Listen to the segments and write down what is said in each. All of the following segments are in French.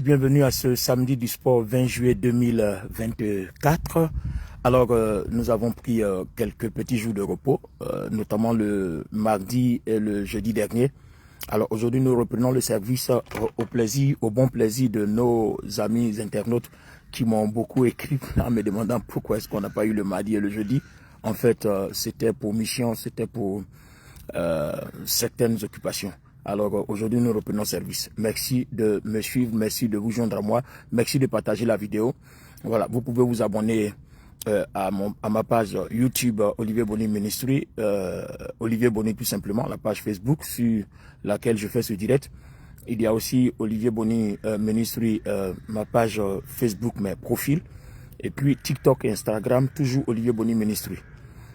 bienvenue à ce samedi du sport 20 juillet 2024. Alors, nous avons pris quelques petits jours de repos, notamment le mardi et le jeudi dernier. Alors, aujourd'hui, nous reprenons le service au bon plaisir de nos amis internautes qui m'ont beaucoup écrit en me demandant pourquoi est-ce qu'on n'a pas eu le mardi et le jeudi. En fait, c'était pour mission, c'était pour certaines occupations. Alors aujourd'hui, nous reprenons service. Merci de me suivre, merci de vous joindre à moi, merci de partager la vidéo. Voilà, vous pouvez vous abonner à ma page YouTube Olivier Boni Ministry, Olivier Boni tout simplement, la page Facebook sur laquelle je fais ce direct. Il y a aussi Olivier Boni Ministry, ma page Facebook, mes profils. Et puis TikTok et Instagram, toujours Olivier Boni Ministry.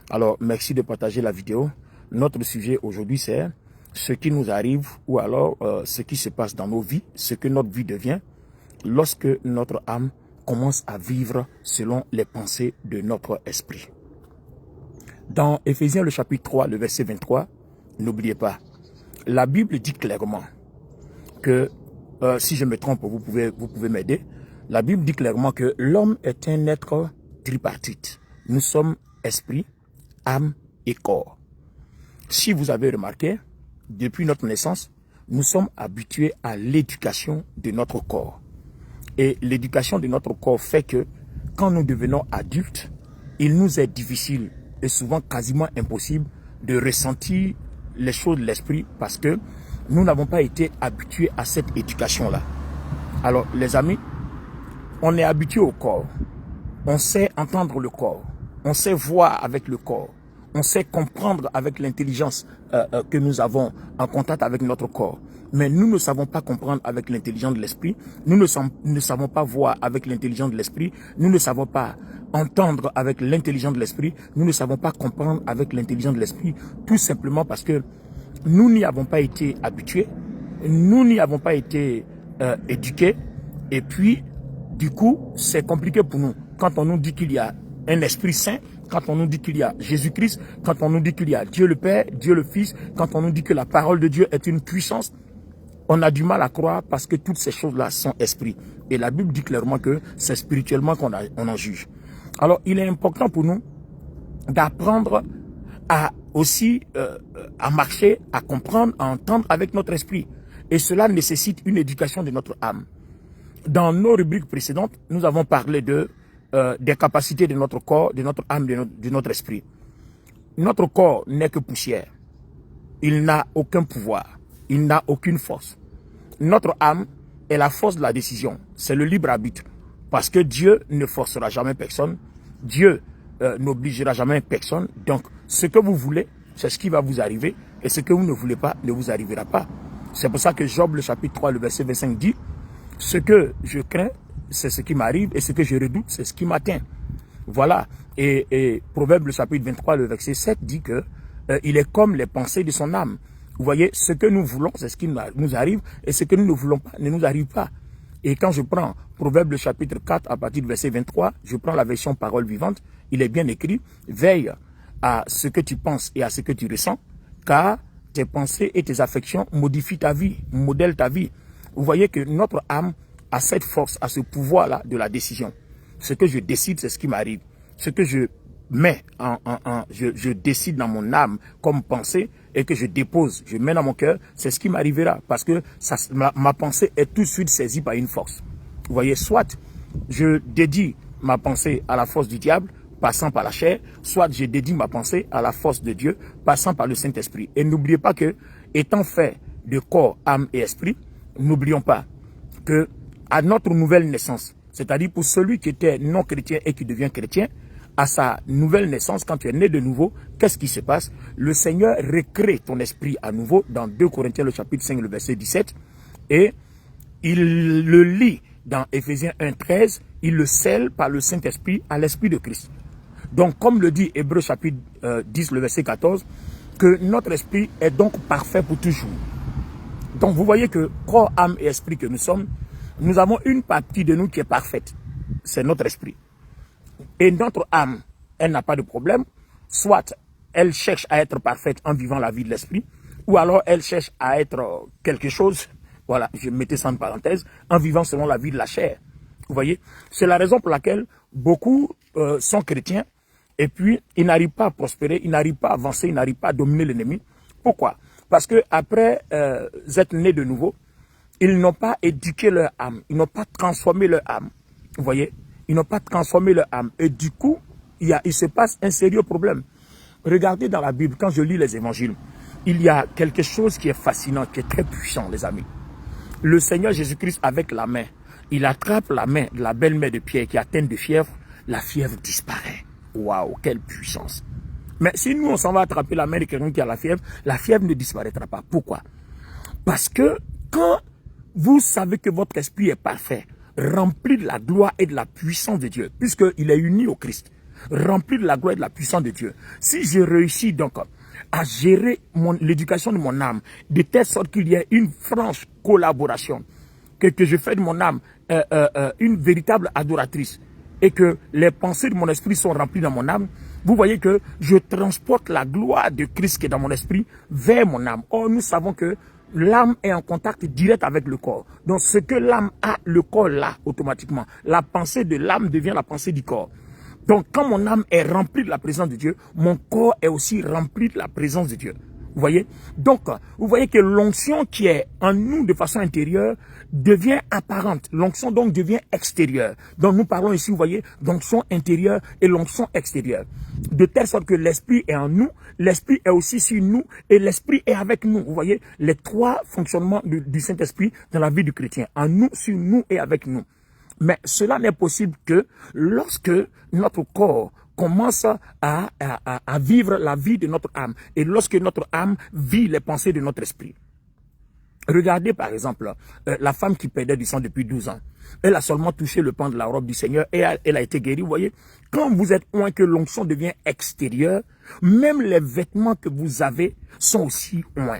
Alors, merci de partager la vidéo. Notre sujet aujourd'hui, c'est ce qui nous arrive ou alors ce qui se passe dans nos vies, ce que notre vie devient lorsque notre âme commence à vivre selon les pensées de notre esprit. Dans Éphésiens le chapitre 3, le verset 23, n'oubliez pas, la Bible dit clairement que, si je me trompe, vous pouvez m'aider, la Bible dit clairement que l'homme est un être tripartite. Nous sommes esprit, âme et corps. Si vous avez remarqué, depuis notre naissance, nous sommes habitués à l'éducation de notre corps. Et l'éducation de notre corps fait que, quand nous devenons adultes, il nous est difficile et souvent quasiment impossible de ressentir les choses de l'esprit parce que nous n'avons pas été habitués à cette éducation-là. Alors, les amis, on est habitué au corps. On sait entendre le corps. On sait voir avec le corps. On sait comprendre avec l'intelligence que nous avons en contact avec notre corps. Mais nous ne savons pas comprendre avec l'intelligence de l'esprit. Nous ne savons pas voir avec l'intelligence de l'esprit. Nous ne savons pas entendre avec l'intelligence de l'esprit. Nous ne savons pas comprendre avec l'intelligence de l'esprit. Tout simplement parce que nous n'y avons pas été habitués. Nous n'y avons pas été éduqués. Et puis, du coup, c'est compliqué pour nous. Quand on nous dit qu'il y a un esprit saint, quand on nous dit qu'il y a Jésus-Christ, quand on nous dit qu'il y a Dieu le Père, Dieu le Fils, quand on nous dit que la parole de Dieu est une puissance, on a du mal à croire parce que toutes ces choses-là sont esprits. Et la Bible dit clairement que c'est spirituellement qu'on en juge. Alors, il est important pour nous d'apprendre à aussi à marcher, à comprendre, à entendre avec notre esprit. Et cela nécessite une éducation de notre âme. Dans nos rubriques précédentes, nous avons parlé des capacités de notre corps, de notre âme, de notre esprit. Notre corps n'est que poussière. Il n'a aucun pouvoir. Il n'a aucune force. Notre âme est la force de la décision. C'est le libre arbitre. Parce que Dieu ne forcera jamais personne. Dieu n'obligera jamais personne. Donc, ce que vous voulez, c'est ce qui va vous arriver. Et ce que vous ne voulez pas, ne vous arrivera pas. C'est pour ça que Job, le chapitre 3, le verset 25 dit, « Ce que je crains, c'est ce qui m'arrive, et ce que je redoute, c'est ce qui m'atteint. » Voilà. Et Proverbe, le chapitre 23, le verset 7 dit que il est comme les pensées de son âme. Vous voyez, ce que nous voulons, c'est ce qui nous arrive, et ce que nous ne voulons pas ne nous arrive pas. Et quand je prends Proverbe, le chapitre 4, à partir du verset 23, je prends la version parole vivante, il est bien écrit, « Veille à ce que tu penses et à ce que tu ressens, car tes pensées et tes affections modifient ta vie, modèlent ta vie. » Vous voyez que notre âme à cette force, à ce pouvoir-là de la décision. Ce que je décide, c'est ce qui m'arrive. Ce que je mets je décide dans mon âme comme pensée et que je dépose, je mets dans mon cœur, c'est ce qui m'arrivera. Parce que ma pensée est tout de suite saisie par une force. Vous voyez, soit je dédie ma pensée à la force du diable, passant par la chair, soit je dédie ma pensée à la force de Dieu, passant par le Saint-Esprit. Et n'oubliez pas que, étant fait de corps, âme et esprit, n'oublions pas que à notre nouvelle naissance, c'est-à-dire pour celui qui était non chrétien et qui devient chrétien, à sa nouvelle naissance, quand tu es né de nouveau, qu'est-ce qui se passe? Le Seigneur recrée ton esprit à nouveau dans 2 Corinthiens, le chapitre 5, le verset 17, et il le lit dans Éphésiens 1, 13, il le scelle par le Saint-Esprit à l'Esprit de Christ. Donc, comme le dit Hébreux chapitre 10, le verset 14, que notre esprit est donc parfait pour toujours. Donc, vous voyez que corps, âme et esprit que nous sommes, nous avons une partie de nous qui est parfaite. C'est notre esprit. Et notre âme, elle n'a pas de problème. Soit elle cherche à être parfaite en vivant la vie de l'esprit, ou alors elle cherche à être quelque chose Voilà, je mettais ça en parenthèse, en vivant selon la vie de la chair. Vous voyez, c'est la raison pour laquelle beaucoup sont chrétiens et puis ils n'arrivent pas à prospérer, ils n'arrivent pas à avancer, ils n'arrivent pas à dominer l'ennemi. Pourquoi? Parce que après être nés de nouveau, ils n'ont pas éduqué leur âme, ils n'ont pas transformé leur âme. Vous voyez, ils n'ont pas transformé leur âme. Et du coup, il se passe un sérieux problème. Regardez dans la Bible, quand je lis les évangiles, il y a quelque chose qui est fascinant, qui est très puissant, les amis. Le Seigneur Jésus-Christ, avec la main, il attrape la main de la belle-mère de Pierre qui est atteinte de fièvre, la fièvre disparaît. Waouh, quelle puissance. Mais si nous, on s'en va attraper la main de quelqu'un qui a la fièvre ne disparaîtra pas. Pourquoi? Parce que quand vous savez que votre esprit est parfait, rempli de la gloire et de la puissance de Dieu, puisqu'il est uni au Christ, rempli de la gloire et de la puissance de Dieu, si je réussis donc à gérer l'éducation de mon âme, de telle sorte qu'il y ait une franche collaboration, que je fais de mon âme une véritable adoratrice, et que les pensées de mon esprit sont remplies dans mon âme, vous voyez que je transporte la gloire de Christ qui est dans mon esprit vers mon âme. Or, nous savons que l'âme est en contact direct avec le corps. Donc, ce que l'âme a, le corps l'a automatiquement. La pensée de l'âme devient la pensée du corps. Donc, quand mon âme est remplie de la présence de Dieu, mon corps est aussi rempli de la présence de Dieu. Vous voyez? Donc, vous voyez que l'onction qui est en nous de façon intérieure devient apparente. L'onction donc devient extérieure. Donc, nous parlons ici, vous voyez, d'onction intérieure et l'onction extérieure. De telle sorte que l'esprit est en nous, l'esprit est aussi sur nous et l'esprit est avec nous. Vous voyez, les trois fonctionnements du Saint-Esprit dans la vie du chrétien. En nous, sur nous et avec nous. Mais cela n'est possible que lorsque notre corps commence à vivre la vie de notre âme et lorsque notre âme vit les pensées de notre esprit. Regardez par exemple la femme qui perdait du sang depuis 12 ans. Elle a seulement touché le pan de la robe du Seigneur et elle a été guérie. Vous voyez, quand vous êtes loin que l'onction devient extérieure, même les vêtements que vous avez sont aussi loin.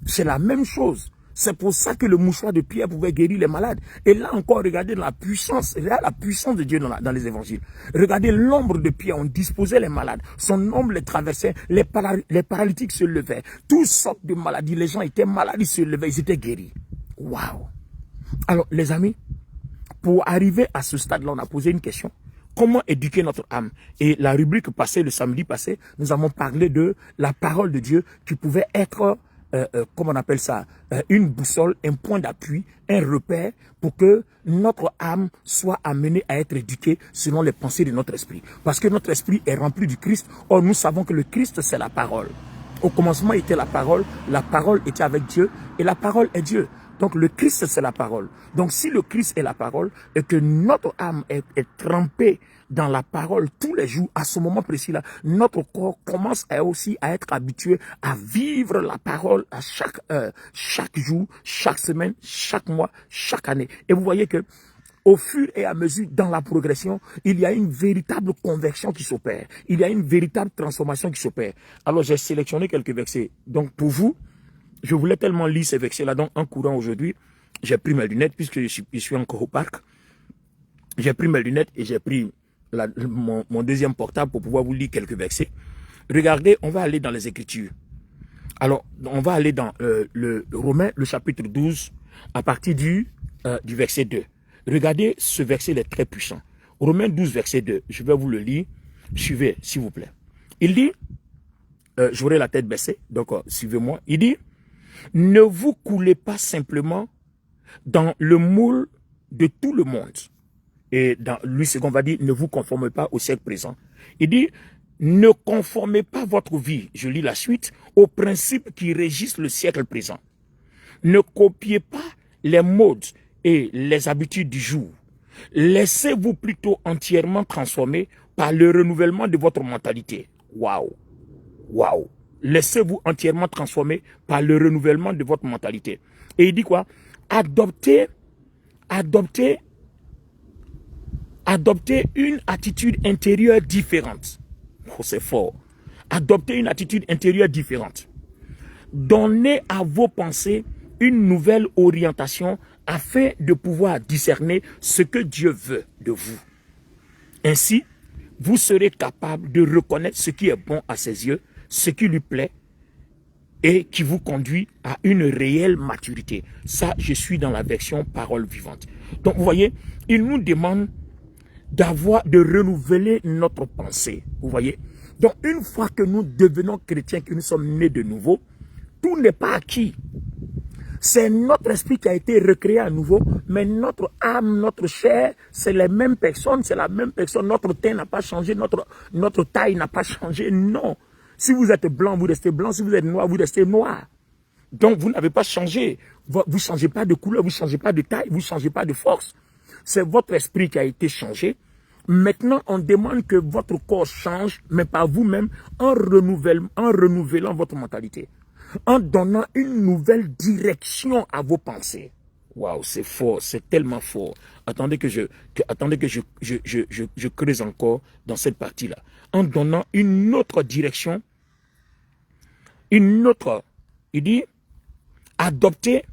C'est la même chose. C'est pour ça que le mouchoir de Pierre pouvait guérir les malades. Et là encore, regardez la puissance de Dieu dans les évangiles. Regardez l'ombre de Pierre, on disposait les malades. Son ombre les traversait, les paralytiques se levaient. Toutes sortes de maladies, les gens étaient malades, ils se levaient, ils étaient guéris. Waouh! Alors, les amis, pour arriver à ce stade-là, on a posé une question. Comment éduquer notre âme? Et la rubrique passée, le samedi passé, nous avons parlé de la parole de Dieu qui pouvait être... comment on appelle ça, une boussole, un point d'appui, un repère pour que notre âme soit amenée à être éduquée selon les pensées de notre esprit. Parce que notre esprit est rempli du Christ. Or, nous savons que le Christ, c'est la parole. Au commencement était la parole était avec Dieu et la parole est Dieu. Donc, le Christ, c'est la parole. Donc, si le Christ est la parole et que notre âme est trempée dans la parole tous les jours, à ce moment précis-là, notre corps commence aussi à être habitué à vivre la parole à chaque heure, chaque jour, chaque semaine, chaque mois, chaque année. Et vous voyez que au fur et à mesure, dans la progression, il y a une véritable conversion qui s'opère. Il y a une véritable transformation qui s'opère. Alors, j'ai sélectionné quelques versets. Donc, pour vous, je voulais tellement lire ces versets-là. Donc, en courant aujourd'hui, j'ai pris mes lunettes, puisque je suis encore au parc. J'ai pris mes lunettes et j'ai pris mon deuxième portable pour pouvoir vous lire quelques versets. Regardez, on va aller dans les Écritures. Alors, on va aller dans le Romains, le chapitre 12, à partir du verset 2. Regardez, ce verset il est très puissant. Romains 12, verset 2. Je vais vous le lire. Suivez, s'il vous plaît. Il dit, j'aurai la tête baissée, donc suivez-moi. Il dit, ne vous coulez pas simplement dans le moule de tout le monde. Et dans lui, ce qu'on va dire, ne vous conformez pas au siècle présent. Il dit, ne conformez pas votre vie, je lis la suite, aux principes qui régissent le siècle présent. Ne copiez pas les modes et les habitudes du jour. Laissez-vous plutôt entièrement transformer par le renouvellement de votre mentalité. Waouh! Waouh! Laissez-vous entièrement transformer par le renouvellement de votre mentalité. Et il dit quoi? Adoptez une attitude intérieure différente. Oh, c'est fort. Adoptez une attitude intérieure différente. Donnez à vos pensées une nouvelle orientation afin de pouvoir discerner ce que Dieu veut de vous. Ainsi, vous serez capable de reconnaître ce qui est bon à ses yeux, ce qui lui plaît et qui vous conduit à une réelle maturité. Ça, je suis dans la version parole vivante. Donc, vous voyez, il nous demande de renouveler notre pensée. Vous voyez? Donc, une fois que nous devenons chrétiens, que nous sommes nés de nouveau, tout n'est pas acquis. C'est notre esprit qui a été recréé à nouveau, mais notre âme, notre chair, c'est les mêmes personnes, c'est la même personne. Notre teint n'a pas changé, notre taille n'a pas changé. Non. Si vous êtes blanc, vous restez blanc. Si vous êtes noir, vous restez noir. Donc, vous n'avez pas changé. Vous ne changez pas de couleur, vous ne changez pas de taille, vous ne changez pas de force. C'est votre esprit qui a été changé. Maintenant, on demande que votre corps change, mais pas vous-même, en renouvelant votre mentalité. En donnant une nouvelle direction à vos pensées. Waouh, c'est fort, c'est tellement fort. Attendez que je creuse encore dans cette partie-là. En donnant une autre direction, il dit, adopter.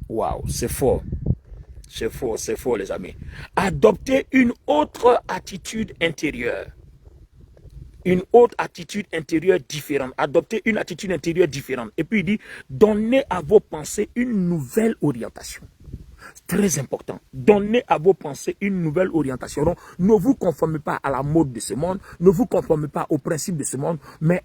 Waouh, c'est fort. C'est fort les amis. Adopter une autre attitude intérieure. Une autre attitude intérieure différente. Adopter une attitude intérieure différente. Et puis il dit, donnez à vos pensées une nouvelle orientation. Très important. Donnez à vos pensées une nouvelle orientation. Donc, ne vous conformez pas à la mode de ce monde. Ne vous conformez pas aux principes de ce monde. Mais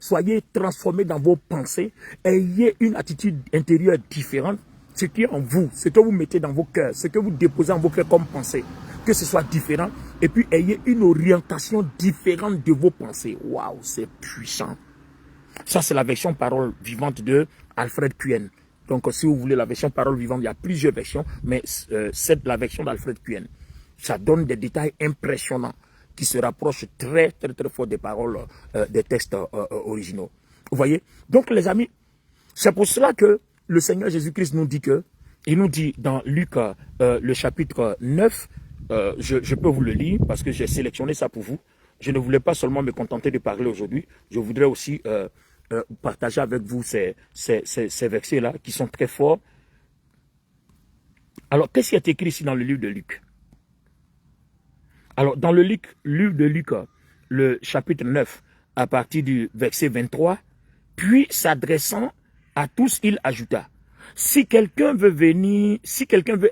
soyez transformés dans vos pensées. Ayez une attitude intérieure différente. Ce qui est en vous, ce que vous mettez dans vos cœurs, ce que vous déposez en vos cœurs comme pensée, que ce soit différent, et puis ayez une orientation différente de vos pensées. Waouh, c'est puissant. Ça, c'est la version parole vivante de Alfred Kuhn. Donc, si vous voulez la version parole vivante, il y a plusieurs versions, mais c'est la version d'Alfred Kuhn. Ça donne des détails impressionnants qui se rapprochent très fort des paroles, des textes originaux. Vous voyez? Donc, les amis, c'est pour cela que le Seigneur Jésus-Christ nous dit il nous dit dans Luc, le chapitre 9, je peux vous le lire parce que j'ai sélectionné ça pour vous. Je ne voulais pas seulement me contenter de parler aujourd'hui, je voudrais aussi partager avec vous ces versets-là qui sont très forts. Alors, qu'est-ce qui est écrit ici dans le livre de Luc? Alors, dans le livre de Luc, le chapitre 9, à partir du verset 23, puis s'adressant à tous, il ajouta, si quelqu'un veut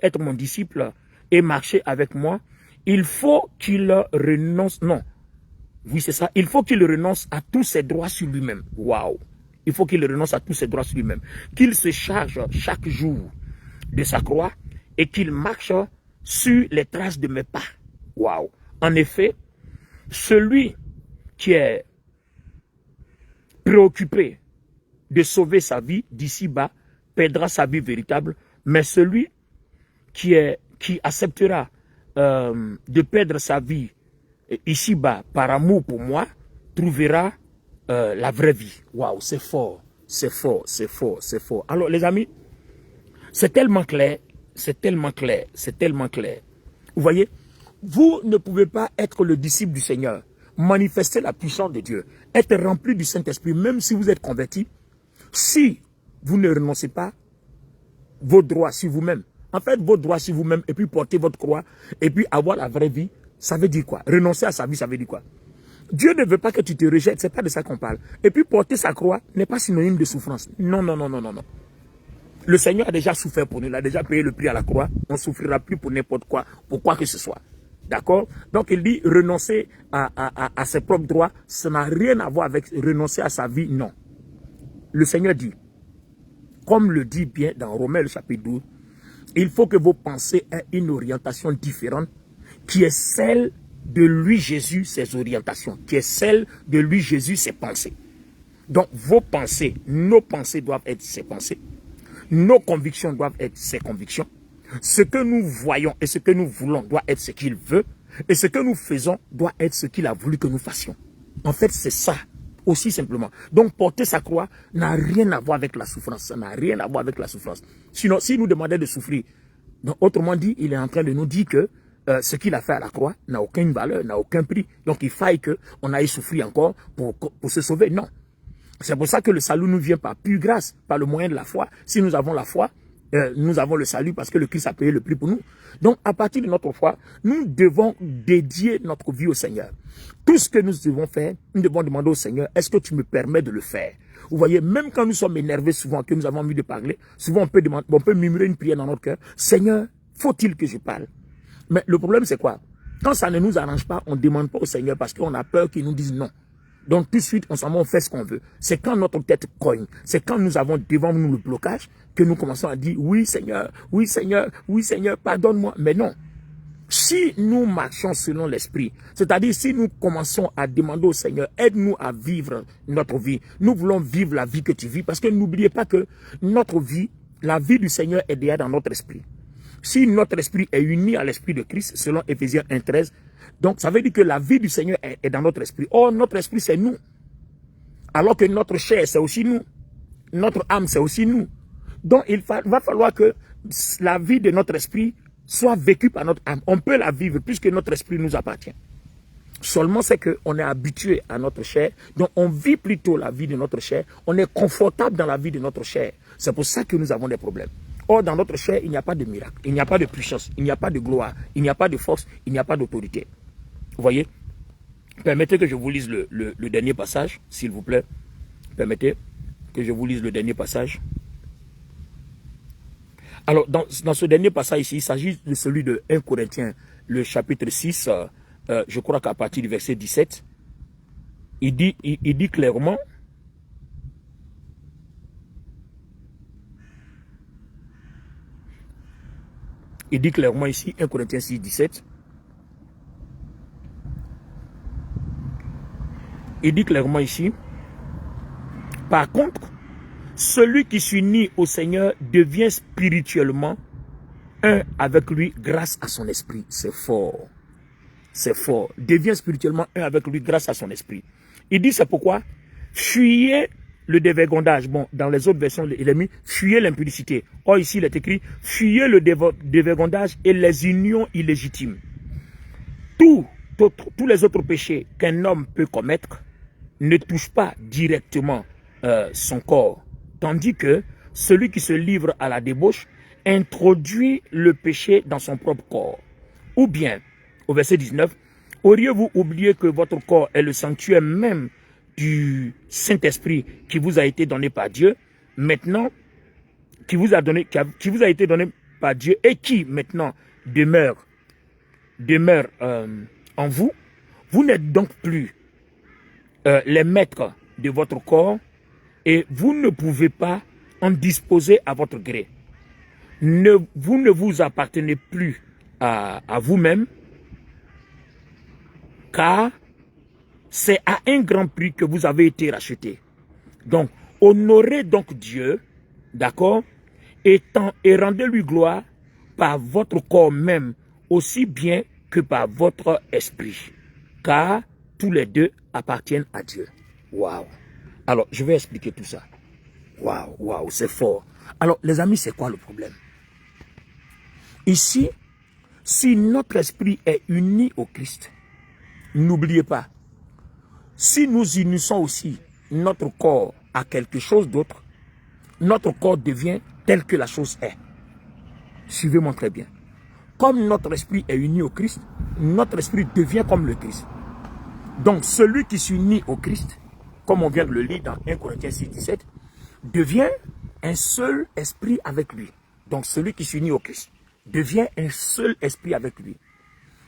être mon disciple et marcher avec moi, il faut qu'il renonce, non, oui c'est ça, il faut qu'il renonce à tous ses droits sur lui-même. Waouh, il faut qu'il renonce à tous ses droits sur lui-même, qu'il se charge chaque jour de sa croix et qu'il marche sur les traces de mes pas. Waouh, en effet, celui qui est préoccupé de sauver sa vie d'ici-bas, perdra sa vie véritable, mais celui qui acceptera de perdre sa vie ici-bas par amour pour moi, trouvera la vraie vie. Waouh, c'est fort, c'est fort, c'est fort, c'est fort. Alors les amis, c'est tellement clair, c'est tellement clair, c'est tellement clair. Vous voyez, vous ne pouvez pas être le disciple du Seigneur, manifester la puissance de Dieu, être rempli du Saint-Esprit, même si vous êtes converti, si vous ne renoncez pas vos droits sur vous-même. En fait, vos droits sur vous-même et puis porter votre croix et puis avoir la vraie vie, ça veut dire quoi? Renoncer à sa vie, ça veut dire quoi? Dieu ne veut pas que tu te rejettes, c'est pas de ça qu'on parle. Et puis porter sa croix n'est pas synonyme de souffrance. Non, non, non, non, non, non. Le Seigneur a déjà souffert pour nous, il a déjà payé le prix à la croix. On ne souffrira plus pour n'importe quoi, pour quoi que ce soit. D'accord? Donc il dit renoncer à ses propres droits, ça n'a rien à voir avec renoncer à sa vie, non. Le Seigneur dit, comme le dit bien dans Romains le chapitre 12, il faut que vos pensées aient une orientation différente qui est celle de lui Jésus, ses orientations, qui est celle de lui Jésus, ses pensées. Donc vos pensées, nos pensées doivent être ses pensées, nos convictions doivent être ses convictions, ce que nous voyons et ce que nous voulons doit être ce qu'il veut, et ce que nous faisons doit être ce qu'il a voulu que nous fassions. En fait, c'est ça. Aussi simplement. Donc, porter sa croix n'a rien à voir avec la souffrance. Ça n'a rien à voir avec la souffrance. Sinon, s'il nous demandait de souffrir, donc, autrement dit, il est en train de nous dire que ce qu'il a fait à la croix n'a aucune valeur, n'a aucun prix. Donc, il faille qu'on aille souffrir encore pour se sauver. Non. C'est pour ça que le salut nous vient par pure grâce, par le moyen de la foi. Si nous avons la foi, nous avons le salut parce que le Christ a payé le prix pour nous. Donc, à partir de notre foi, nous devons dédier notre vie au Seigneur. Tout ce que nous devons faire, nous devons demander au Seigneur, est-ce que tu me permets de le faire? Vous voyez, même quand nous sommes énervés souvent, que nous avons envie de parler, souvent on peut murmurer une prière dans notre cœur. Seigneur, faut-il que je parle? Mais le problème, c'est quoi? Quand ça ne nous arrange pas, on ne demande pas au Seigneur parce qu'on a peur qu'il nous dise non. Donc tout de suite, on s'en va, on fait ce qu'on veut. C'est quand notre tête cogne, c'est quand nous avons devant nous le blocage, que nous commençons à dire, oui Seigneur, oui Seigneur, oui Seigneur, pardonne-moi. Mais non. Si nous marchons selon l'esprit, c'est-à-dire si nous commençons à demander au Seigneur, aide-nous à vivre notre vie. Nous voulons vivre la vie que tu vis parce que n'oubliez pas que notre vie, la vie du Seigneur est déjà dans notre esprit. Si notre esprit est uni à l'esprit de Christ, selon Éphésiens 1,13, donc ça veut dire que la vie du Seigneur est dans notre esprit. Or, notre esprit, c'est nous. Alors que notre chair, c'est aussi nous. Notre âme, c'est aussi nous. Donc, il va falloir que la vie de notre esprit soit vécue par notre âme. On peut la vivre puisque notre esprit nous appartient. Seulement, c'est qu'on est habitué à notre chair. Donc, on vit plutôt la vie de notre chair. On est confortable dans la vie de notre chair. C'est pour ça que nous avons des problèmes. Or, dans notre chair, il n'y a pas de miracle. Il n'y a pas de puissance. Il n'y a pas de gloire. Il n'y a pas de force. Il n'y a pas d'autorité. Vous voyez? Permettez que je vous lise le dernier passage, s'il vous plaît. Permettez que je vous lise le dernier passage. Alors, dans ce dernier passage ici, il s'agit de celui de 1 Corinthiens, le chapitre 6, je crois qu'à partir du verset 17, il dit clairement, ici, 1 Corinthiens 6, 17, il dit clairement ici, par contre, celui qui s'unit au Seigneur devient spirituellement un avec lui grâce à son esprit. C'est fort. C'est fort. Devient spirituellement un avec lui grâce à son esprit. Il dit c'est pourquoi fuyez le dévergondage. Bon, dans les autres versions, il est mis fuyez l'impudicité. Or ici, il est écrit fuyez le dévergondage et les unions illégitimes. Tous les autres péchés qu'un homme peut commettre ne touchent pas directement son corps. Tandis que celui qui se livre à la débauche introduit le péché dans son propre corps. Ou bien, au verset 19, auriez-vous oublié que votre corps est le sanctuaire même du Saint-Esprit qui vous a été donné par Dieu, maintenant, qui vous a été donné par Dieu et qui maintenant demeure en vous? Vous n'êtes donc plus les maîtres de votre corps et vous ne pouvez pas en disposer à votre gré. Vous ne vous appartenez plus à vous-même, car c'est à un grand prix que vous avez été rachetés. Donc, honorez donc Dieu, d'accord, et rendez-lui gloire par votre corps même, aussi bien que par votre esprit, car tous les deux appartiennent à Dieu. Waouh! Alors, je vais expliquer tout ça. Waouh, waouh, c'est fort. Alors, les amis, c'est quoi le problème? Ici, si notre esprit est uni au Christ, n'oubliez pas, si nous unissons aussi notre corps à quelque chose d'autre, notre corps devient tel que la chose est. Suivez-moi très bien. Comme notre esprit est uni au Christ, notre esprit devient comme le Christ. Donc, celui qui s'unit au Christ, comme on vient de le lire dans 1 Corinthiens 6, 17, devient un seul esprit avec lui. Donc, celui qui s'unit au Christ devient un seul esprit avec lui.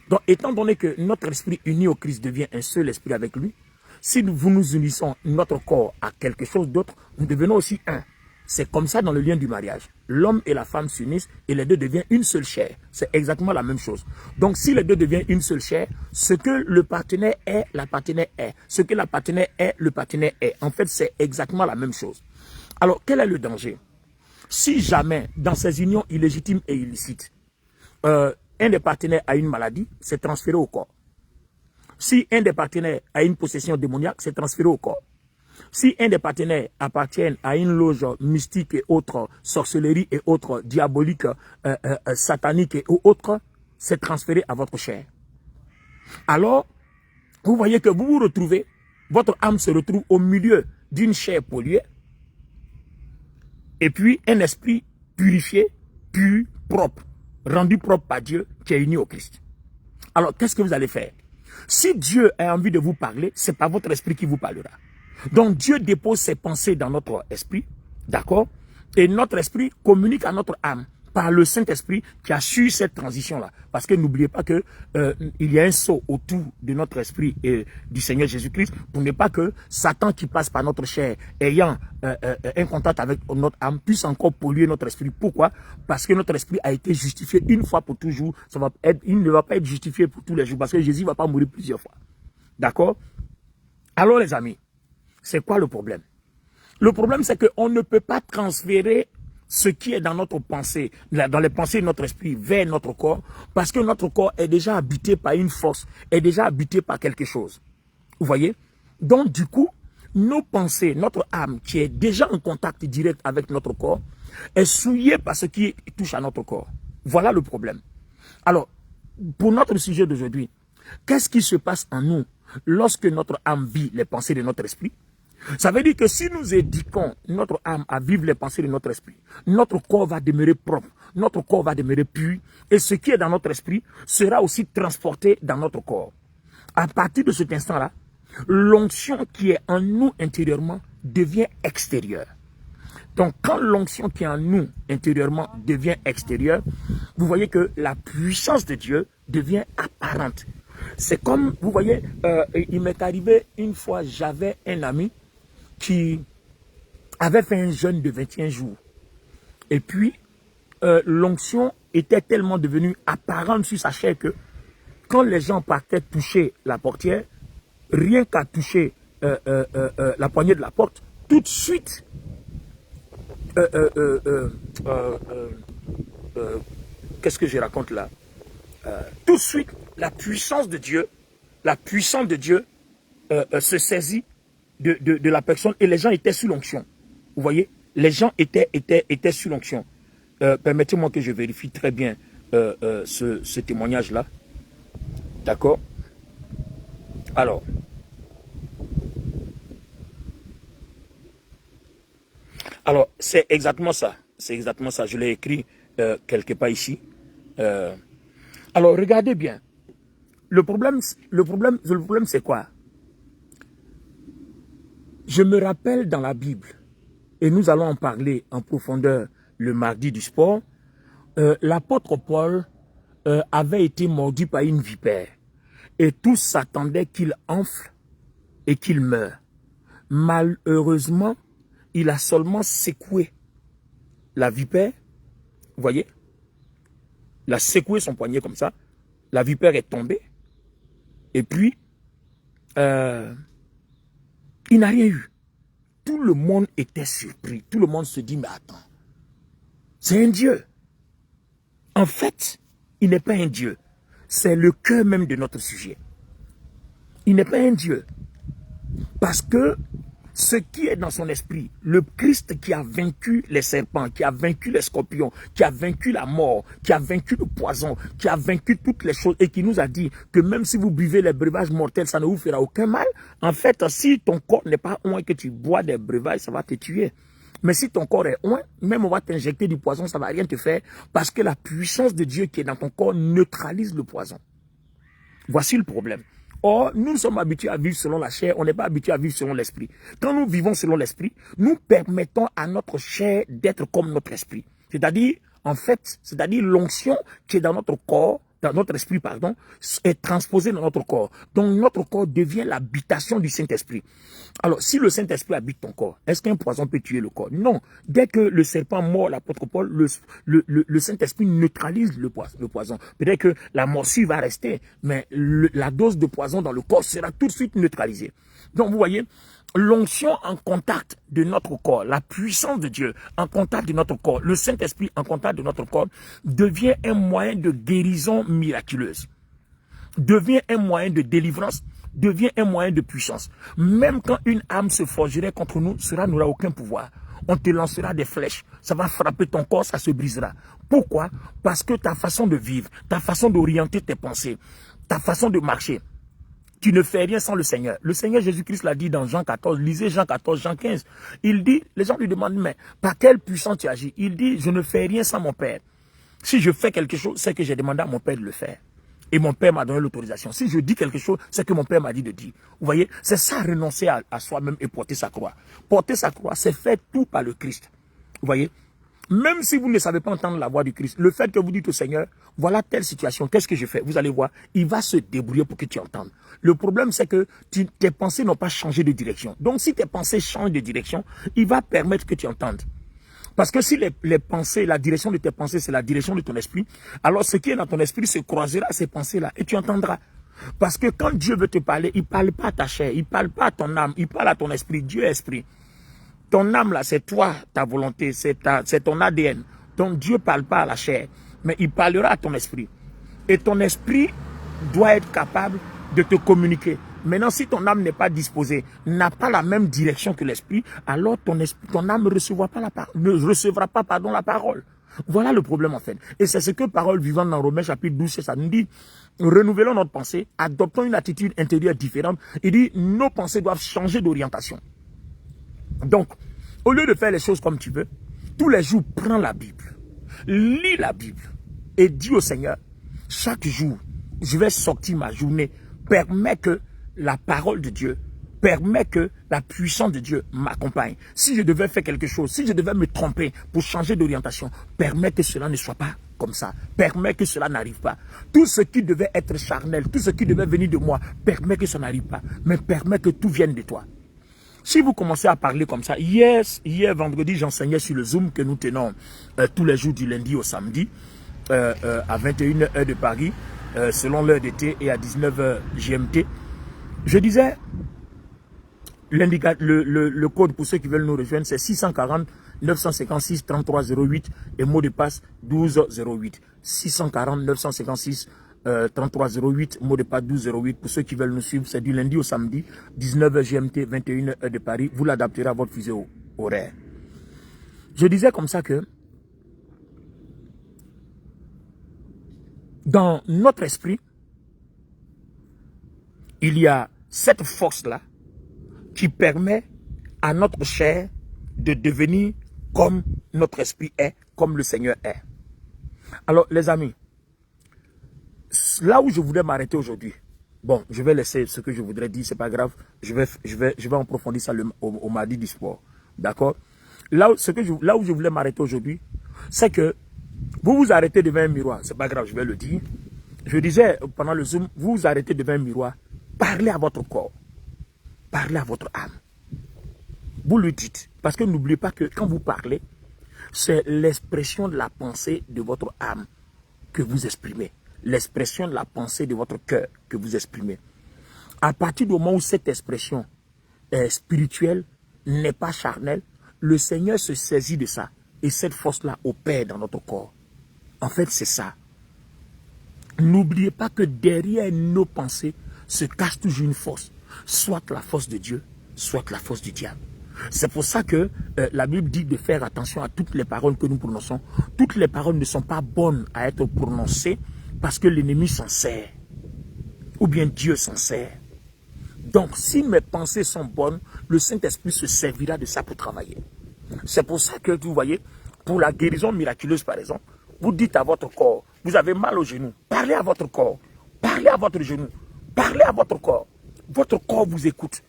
Donc, étant donné que notre esprit uni au Christ devient un seul esprit avec lui, si nous unissons notre corps à quelque chose d'autre, nous devenons aussi un. C'est comme ça dans le lien du mariage. L'homme et la femme s'unissent et les deux deviennent une seule chair. C'est exactement la même chose. Donc, si les deux deviennent une seule chair, ce que le partenaire est, la partenaire est. Ce que la partenaire est, le partenaire est. En fait, c'est exactement la même chose. Alors, quel est le danger? Si jamais, dans ces unions illégitimes et illicites, un des partenaires a une maladie, c'est transféré au corps. Si un des partenaires a une possession démoniaque, c'est transféré au corps. Si un des partenaires appartient à une loge mystique et autres, sorcellerie et autres, diabolique, satanique et autres, c'est transféré à votre chair. Alors, vous voyez que vous vous retrouvez, votre âme se retrouve au milieu d'une chair polluée, et puis un esprit purifié pur, propre, rendu propre par Dieu, qui est uni au Christ. Alors, qu'est-ce que vous allez faire? Si Dieu a envie de vous parler, c'est pas votre esprit qui vous parlera. Donc, Dieu dépose ses pensées dans notre esprit, d'accord? Et notre esprit communique à notre âme par le Saint-Esprit qui a su cette transition-là. Parce que n'oubliez pas que il y a un saut autour de notre esprit et du Seigneur Jésus-Christ pour ne pas que Satan qui passe par notre chair, ayant un contact avec notre âme, puisse encore polluer notre esprit. Pourquoi? Parce que notre esprit a été justifié une fois pour toujours. Il ne va pas être justifié pour tous les jours parce que Jésus ne va pas mourir plusieurs fois. D'accord? Alors les amis, c'est quoi le problème? Le problème, c'est qu'on ne peut pas transférer ce qui est dans notre pensée, dans les pensées de notre esprit, vers notre corps, parce que notre corps est déjà habité par une force, est déjà habité par quelque chose. Vous voyez? Donc, du coup, nos pensées, notre âme, qui est déjà en contact direct avec notre corps, est souillée par ce qui touche à notre corps. Voilà le problème. Alors, pour notre sujet d'aujourd'hui, qu'est-ce qui se passe en nous lorsque notre âme vit les pensées de notre esprit? Ça veut dire que si nous éduquons notre âme à vivre les pensées de notre esprit, notre corps va demeurer propre, notre corps va demeurer pur, et ce qui est dans notre esprit sera aussi transporté dans notre corps. À partir de cet instant-là, l'onction qui est en nous intérieurement devient extérieure. Donc, quand l'onction qui est en nous intérieurement devient extérieure, vous voyez que la puissance de Dieu devient apparente. C'est comme, vous voyez, il m'est arrivé une fois, j'avais un ami qui avait fait un jeûne de 21 jours. Et puis, l'onction était tellement devenue apparente sur sa chair que quand les gens partaient toucher la portière, rien qu'à toucher la poignée de la porte, tout de suite, qu'est-ce que je raconte là? Tout de suite, la puissance de Dieu se saisit de la personne et les gens étaient sous l'onction. Vous voyez? Les gens étaient sous l'onction. Permettez-moi que je vérifie très bien ce témoignage-là. D'accord? Alors, c'est exactement ça. C'est exactement ça. Je l'ai écrit quelque part ici. Alors, regardez bien. Le problème c'est quoi? Je me rappelle dans la Bible, et nous allons en parler en profondeur le mardi du sport, l'apôtre Paul avait été mordu par une vipère. Et tous s'attendaient qu'il enfle et qu'il meure. Malheureusement, il a seulement secoué la vipère. Vous voyez? Il a secoué son poignet comme ça. La vipère est tombée. Et puis, il n'a rien eu. Tout le monde était surpris. Tout le monde se dit, mais attends, c'est un Dieu. En fait, il n'est pas un Dieu. C'est le cœur même de notre sujet. Il n'est pas un Dieu. Parce que ce qui est dans son esprit, le Christ qui a vaincu les serpents, qui a vaincu les scorpions, qui a vaincu la mort, qui a vaincu le poison, qui a vaincu toutes les choses et qui nous a dit que même si vous buvez les breuvages mortels, ça ne vous fera aucun mal. En fait, si ton corps n'est pas oint et que tu bois des breuvages, ça va te tuer. Mais si ton corps est oint, même on va t'injecter du poison, ça ne va rien te faire parce que la puissance de Dieu qui est dans ton corps neutralise le poison. Voici le problème. Or, nous sommes habitués à vivre selon la chair, on n'est pas habitué à vivre selon l'esprit. Quand nous vivons selon l'esprit, nous permettons à notre chair d'être comme notre esprit. C'est-à-dire, en fait, l'onction qui est dans notre corps, dans notre esprit, pardon, est transposée dans notre corps. Donc, notre corps devient l'habitation du Saint-Esprit. Alors, si le Saint-Esprit habite ton corps, est-ce qu'un poison peut tuer le corps? Non. Dès que le serpent mord l'apôtre Paul, le Saint-Esprit neutralise le poison. Peut-être que la morsure va rester, mais la dose de poison dans le corps sera tout de suite neutralisée. Donc, vous voyez, l'onction en contact de notre corps, la puissance de Dieu en contact de notre corps, le Saint-Esprit en contact de notre corps, devient un moyen de guérison miraculeuse, devient un moyen de délivrance, devient un moyen de puissance. Même quand une âme se forgerait contre nous, cela n'aura aucun pouvoir. On te lancera des flèches, ça va frapper ton corps, ça se brisera. Pourquoi? Parce que ta façon de vivre, ta façon d'orienter tes pensées, ta façon de marcher, tu ne fais rien sans le Seigneur. Le Seigneur Jésus-Christ l'a dit dans Jean 14, lisez Jean 14, Jean 15. Il dit, les gens lui demandent, mais par quelle puissance tu agis? Il dit, je ne fais rien sans mon Père. Si je fais quelque chose, c'est que j'ai demandé à mon père de le faire. Et mon père m'a donné l'autorisation. Si je dis quelque chose, c'est que mon père m'a dit de dire. Vous voyez, c'est ça, renoncer à soi-même et porter sa croix. Porter sa croix, c'est faire tout par le Christ. Vous voyez, même si vous ne savez pas entendre la voix du Christ, le fait que vous dites au Seigneur, voilà telle situation, qu'est-ce que je fais? Vous allez voir, il va se débrouiller pour que tu entendes. Le problème, c'est que tes pensées n'ont pas changé de direction. Donc, si tes pensées changent de direction, il va permettre que tu entendes. Parce que si les pensées, la direction de tes pensées, c'est la direction de ton esprit, alors ce qui est dans ton esprit se croisera à ces pensées-là et tu entendras. Parce que quand Dieu veut te parler, il ne parle pas à ta chair, il ne parle pas à ton âme, il parle à ton esprit. Dieu est esprit. Ton âme là, c'est toi, ta volonté, c'est ton ADN. Donc Dieu ne parle pas à la chair, mais il parlera à ton esprit. Et ton esprit doit être capable de te communiquer. Maintenant, si ton âme n'est pas disposée, n'a pas la même direction que l'esprit, alors ton âme ne recevra pas la parole. Voilà le problème en fait. Et c'est ce que Parole vivante dans Romains chapitre 12, ça nous dit, renouvelons notre pensée, adoptons une attitude intérieure différente. Il dit, nos pensées doivent changer d'orientation. Donc, au lieu de faire les choses comme tu veux, tous les jours, prends la Bible, lis la Bible et dis au Seigneur, chaque jour, je vais sortir ma journée, permets que la parole de Dieu, permet que la puissance de Dieu m'accompagne. Si je devais faire quelque chose, si je devais me tromper pour changer d'orientation, permets que cela ne soit pas comme ça. Permets que cela n'arrive pas. Tout ce qui devait être charnel, tout ce qui devait venir de moi, permets que ça n'arrive pas. Mais permets que tout vienne de toi. Si vous commencez à parler comme ça, hier vendredi, j'enseignais sur le Zoom que nous tenons tous les jours du lundi au samedi, à 21h heure de Paris, selon l'heure d'été, et à 19h GMT. Je disais, le code pour ceux qui veulent nous rejoindre, c'est 640 956 33 08 et mot de passe 1208. 640 956 33 08, mot de passe 1208. Pour ceux qui veulent nous suivre, c'est du lundi au samedi, 19h GMT, 21h heure de Paris. Vous l'adapterez à votre fuseau horaire. Je disais comme ça que dans notre esprit, il y a cette force-là qui permet à notre chair de devenir comme notre esprit est, comme le Seigneur est. Alors, les amis, là où je voulais m'arrêter aujourd'hui, bon, je vais laisser ce que je voudrais dire, c'est pas grave, je vais approfondir ça au mardi du sport, d'accord? Là où je voulais m'arrêter aujourd'hui, c'est que vous vous arrêtez devant un miroir, c'est pas grave, je vais le dire. Je disais pendant le Zoom, vous vous arrêtez devant un miroir, parlez à votre corps, parlez à votre âme. Vous lui dites, parce que n'oubliez pas que quand vous parlez, c'est l'expression de la pensée de votre âme que vous exprimez. L'expression de la pensée de votre cœur que vous exprimez. À partir du moment où cette expression est spirituelle, n'est pas charnelle, le Seigneur se saisit de ça. Et cette force-là opère dans notre corps. En fait, c'est ça. N'oubliez pas que derrière nos pensées se cache toujours une force. Soit la force de Dieu, soit la force du diable. C'est pour ça que la Bible dit de faire attention à toutes les paroles que nous prononçons. Toutes les paroles ne sont pas bonnes à être prononcées parce que l'ennemi s'en sert. Ou bien Dieu s'en sert. Donc, si mes pensées sont bonnes, le Saint-Esprit se servira de ça pour travailler. C'est pour ça que, vous voyez, pour la guérison miraculeuse, par exemple, vous dites à votre corps, vous avez mal au genou, parlez à votre corps, parlez à votre genou, parlez à votre corps. Votre corps vous écoute.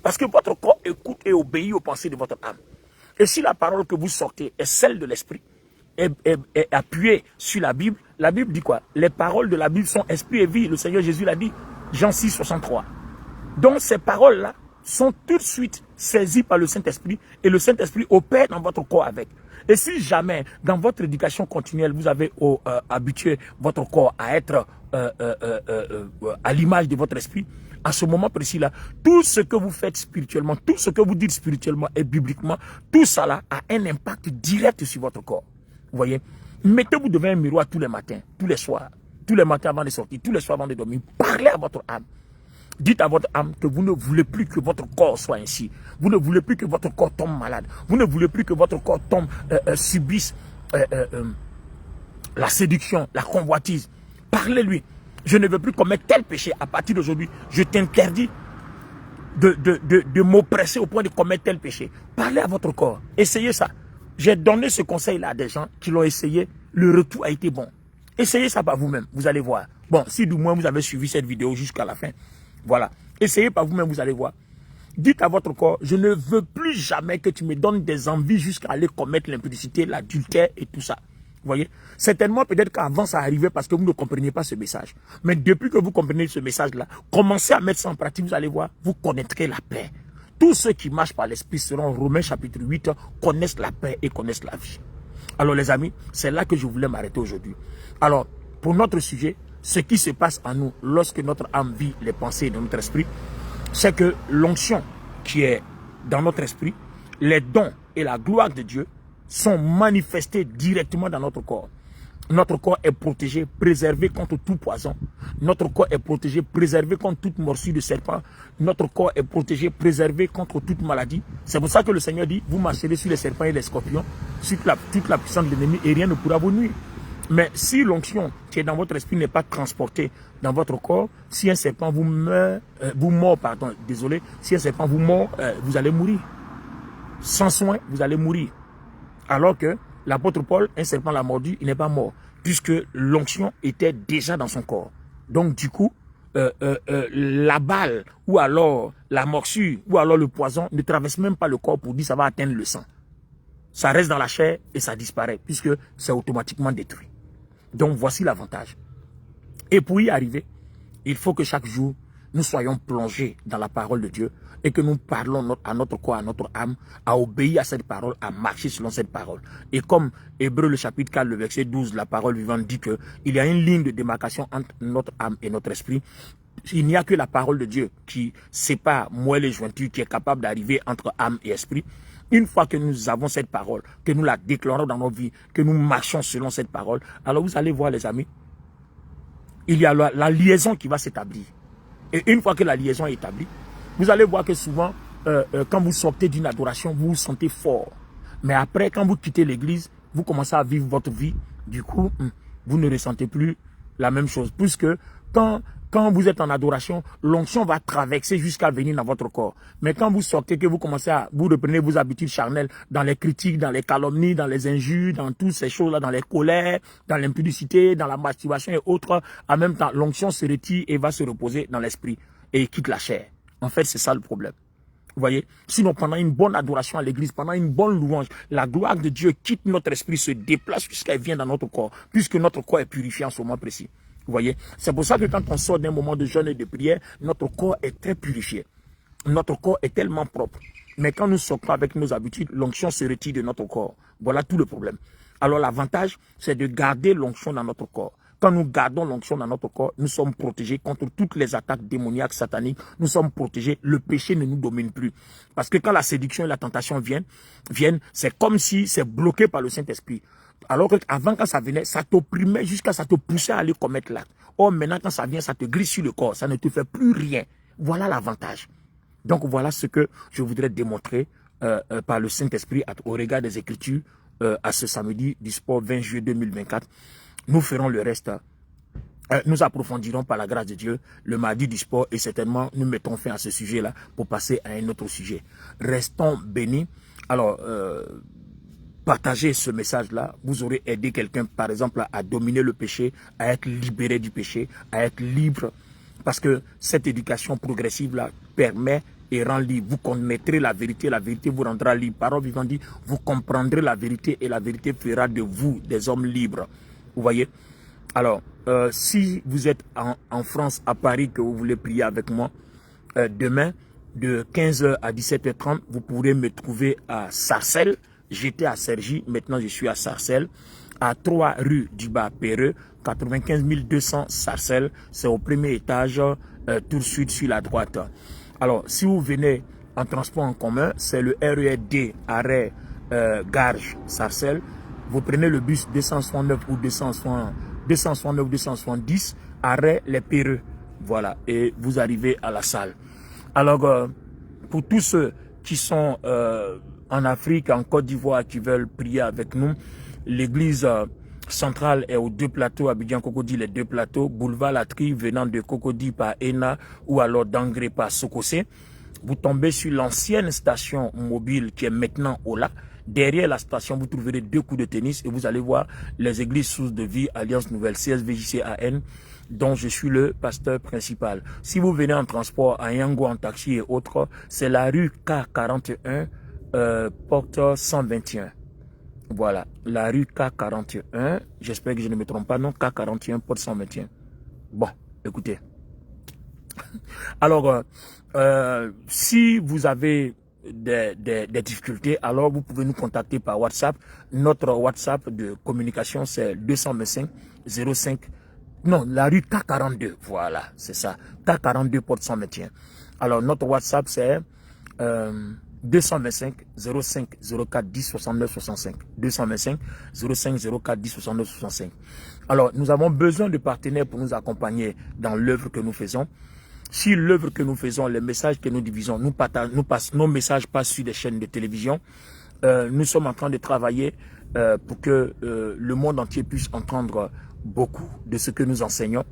Parce que votre corps écoute et obéit aux pensées de votre âme. Et si la parole que vous sortez est celle de l'esprit, est appuyée sur la Bible dit quoi? Les paroles de la Bible sont esprit et vie. Le Seigneur Jésus l'a dit, Jean 6, 63. Donc ces paroles-là sont tout de suite saisies par le Saint-Esprit et le Saint-Esprit opère dans votre corps avec. Et si jamais, dans votre éducation continuelle, vous avez habitué votre corps à être à l'image de votre esprit, à ce moment précis-là, tout ce que vous faites spirituellement, tout ce que vous dites spirituellement et bibliquement, tout ça là a un impact direct sur votre corps. Vous voyez? Mettez-vous devant un miroir tous les matins, tous les soirs, tous les matins avant de sortir, tous les soirs avant de dormir. Parlez à votre âme. Dites à votre âme que vous ne voulez plus que votre corps soit ainsi. Vous ne voulez plus que votre corps tombe malade. Vous ne voulez plus que votre corps subisse la séduction, la convoitise. Parlez-lui. Je ne veux plus commettre tel péché. À partir d'aujourd'hui, je t'interdis de m'oppresser au point de commettre tel péché. Parlez à votre corps. Essayez ça. J'ai donné ce conseil-là à des gens qui l'ont essayé le retour a été bon. Essayez ça par vous-même, vous allez voir. Bon, si du moins vous avez suivi cette vidéo jusqu'à la fin, voilà. Essayez par vous-même, vous allez voir. Dites à votre corps, je ne veux plus jamais que tu me donnes des envies jusqu'à aller commettre l'impudicité, l'adultère et tout ça. Vous voyez? Certainement, peut-être qu'avant, ça arrivait parce que vous ne compreniez pas ce message. Mais depuis que vous comprenez ce message-là, commencez à mettre ça en pratique, vous allez voir, vous connaîtrez la paix. Tous ceux qui marchent par l'esprit selon Romains chapitre 8, connaissent la paix et connaissent la vie. Alors les amis, c'est là que je voulais m'arrêter aujourd'hui. Alors, pour notre sujet, ce qui se passe en nous lorsque notre âme vit les pensées de notre esprit, c'est que l'onction qui est dans notre esprit, les dons et la gloire de Dieu sont manifestés directement dans notre corps. Notre corps est protégé, préservé contre tout poison. Notre corps est protégé, préservé contre toute morsure de serpent. Notre corps est protégé, préservé contre toute maladie. C'est pour ça que le Seigneur dit, vous marcherez sur les serpents et les scorpions, sur toute la puissance de l'ennemi et rien ne pourra vous nuire. Mais si l'onction qui est dans votre esprit n'est pas transportée dans votre corps, si un serpent vous mord, si un serpent vous mord, vous allez mourir. Sans soin, vous allez mourir. Alors que l'apôtre Paul, un serpent l'a mordu, il n'est pas mort, puisque l'onction était déjà dans son corps. Donc du coup, la balle, ou alors la morsure, ou alors le poison ne traverse même pas le corps pour dire ça va atteindre le sang. Ça reste dans la chair et ça disparaît, puisque c'est automatiquement détruit. Donc voici l'avantage. Et pour y arriver, il faut que chaque jour, nous soyons plongés dans la parole de Dieu et que nous parlons à notre corps, à notre âme, à obéir à cette parole, à marcher selon cette parole. Et comme Hébreux le chapitre 4, le verset 12, la parole vivante dit qu'il y a une ligne de démarcation entre notre âme et notre esprit. Il n'y a que la parole de Dieu qui sépare moelle et jointure, qui est capable d'arriver entre âme et esprit. Une fois que nous avons cette parole, que nous la déclarons dans nos vies, que nous marchons selon cette parole, alors vous allez voir les amis, il y a la liaison qui va s'établir. Et une fois que la liaison est établie, vous allez voir que souvent, quand vous sortez d'une adoration, vous vous sentez fort. Mais après, quand vous quittez l'église, vous commencez à vivre votre vie. Du coup, vous ne ressentez plus la même chose. Puisque quand vous êtes en adoration, l'onction va traverser jusqu'à venir dans votre corps. Mais quand vous sortez, que vous commencez à, vous reprenez vos habitudes charnelles dans les critiques, dans les calomnies, dans les injures, dans toutes ces choses-là, dans les colères, dans l'impudicité, dans la masturbation et autres, en même temps, l'onction se retire et va se reposer dans l'esprit et quitte la chair. En fait, c'est ça le problème. Vous voyez? Sinon, pendant une bonne adoration à l'église, pendant une bonne louange, la gloire de Dieu quitte notre esprit, se déplace jusqu'à vient dans notre corps, puisque notre corps est purifié en ce moment précis. Vous voyez? C'est pour ça que quand on sort d'un moment de jeûne et de prière, notre corps est très purifié. Notre corps est tellement propre. Mais quand nous sortons avec nos habitudes, l'onction se retire de notre corps. Voilà tout le problème. Alors l'avantage, c'est de garder l'onction dans notre corps. Quand nous gardons l'onction dans notre corps, nous sommes protégés contre toutes les attaques démoniaques, sataniques. Nous sommes protégés. Le péché ne nous domine plus. Parce que quand la séduction et la tentation viennent, c'est comme si c'est bloqué par le Saint-Esprit. Alors qu'avant, quand ça venait, ça t'opprimait jusqu'à ça te poussait à aller commettre l'acte. Or, maintenant, quand ça vient, ça te glisse sur le corps. Ça ne te fait plus rien. Voilà l'avantage. Donc, voilà ce que je voudrais démontrer par le Saint-Esprit au regard des Écritures à ce samedi du sport 20 juillet 2024. Nous ferons le reste. Nous approfondirons par la grâce de Dieu le mardi du sport et certainement nous mettons fin à ce sujet-là pour passer à un autre sujet. Restons bénis. Alors, partagez ce message-là. Vous aurez aidé quelqu'un, par exemple, à dominer le péché, à être libéré du péché, à être libre. Parce que cette éducation progressive-là permet et rend libre. Vous connaîtrez la vérité vous rendra libre. Parole vivante dit, vous comprendrez la vérité et la vérité fera de vous des hommes libres. Vous voyez? Alors, si vous êtes en France, à Paris, que vous voulez prier avec moi, demain, de 15h à 17h30, vous pourrez me trouver à Sarcelles. J'étais à Cergy, maintenant je suis à Sarcelles, à 3 rue du Bas-Péreux, 95 200 Sarcelles. C'est au premier étage, tout de suite sur la droite. Alors, si vous venez en transport en commun, c'est le RERD, arrêt Garges, Sarcelles. Vous prenez le bus 269 ou 270, arrêt Les Péreux. Voilà, et vous arrivez à la salle. Alors, pour tous ceux qui sont en Afrique, en Côte d'Ivoire, qui veulent prier avec nous, l'église centrale est aux 2 plateaux, Abidjan-Cocody, les 2 plateaux, boulevard Latry, venant de Cocody par Ena ou alors d'Angré par Sokosé. Vous tombez sur l'ancienne station mobile qui est maintenant Ola. Derrière la station, vous trouverez 2 cours de tennis et vous allez voir les églises Source de Vie, Alliance Nouvelle, CSVJCAN, dont je suis le pasteur principal. Si vous venez en transport, en Yango, en taxi et autres, c'est la rue K41, porte 121. Voilà, la rue K41, j'espère que je ne me trompe pas, non, K41, porte 121. Bon, écoutez. Alors, si vous avez des difficultés, alors vous pouvez nous contacter par WhatsApp. Notre WhatsApp de communication, c'est 225 05. Non, la rue K42. Voilà, c'est ça. K42 porte 121. Alors, notre WhatsApp, c'est 225 05 04 10 69 65. 225 05 04 10 69 65. Alors, nous avons besoin de partenaires pour nous accompagner dans l'œuvre que nous faisons. Si l'œuvre que nous faisons, les messages que nous divisons, nos messages passent sur des chaînes de télévision, nous sommes en train de travailler pour que le monde entier puisse entendre beaucoup de ce que nous enseignons.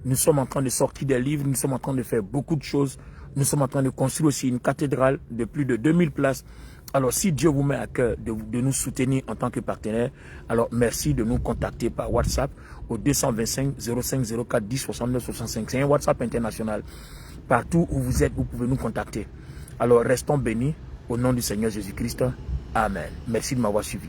Nous sommes en train de sortir des livres, nous sommes en train de faire beaucoup de choses. Nous sommes en train de construire aussi une cathédrale de plus de 2000 places. Alors, si Dieu vous met à cœur de nous soutenir en tant que partenaire, alors merci de nous contacter par WhatsApp au 225 05 04 10 69 65. C'est un WhatsApp international. Partout où vous êtes, vous pouvez nous contacter. Alors, restons bénis au nom du Seigneur Jésus-Christ. Amen. Merci de m'avoir suivi.